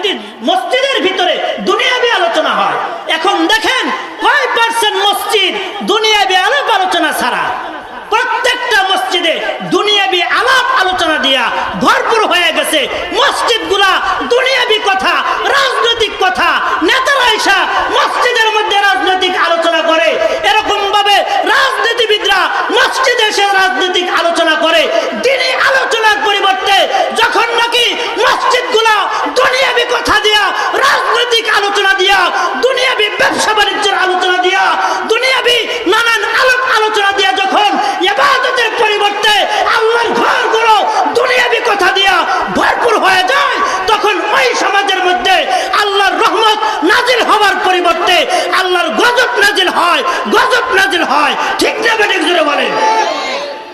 একটি মসজিদের ভিতরে দুনিয়াবি আলোচনা হয়। এখন দেখেন কয় পার্সেন্ট মসজিদ দুনিয়াবি আলাপ আলোচনা ছাড়া? প্রত্যেকটা মসজিদে দুনিয়াবি আলাপ আলোচনা দিয়া ভরপুর হয়ে গেছে। মসজিদগুলা দুনিয়াবি কথা, রাজনৈতিক কথা, নেতারা এসে মসজিদের মধ্যে রাজনৈতিক আলোচনা করে। এরকম ভাবে রাজনীতিবিদরা মসজিদে এসে রাজনৈতিক আলোচনা করে। দিনী আলোচনার পরিবর্তে যখন নাকি মসজিদগুলা দুনিয়াবি কথা দিয়া, রাজনৈতিক আলোচনা দিয়া, দুনিয়াবি ব্যবসা বাণিজ্যের আলোচনা দিয়া, দুনিয়াবি নানান আলাপ আলোচনা দিয়া যখন ইবাদতের পরিবর্তে আল্লাহর ঘরগুলো দুনিয়াবি কথা দিয়া ভরপুর হয়ে যায়, তখন ওই সমাজের মধ্যে আল্লাহর রহমত নাজিল হওয়ার পরিবর্তে আল্লাহর গজব নাজিল হয়, গজব নাজিল হয়। ঠিক না বেঠিক জোরে বলেন?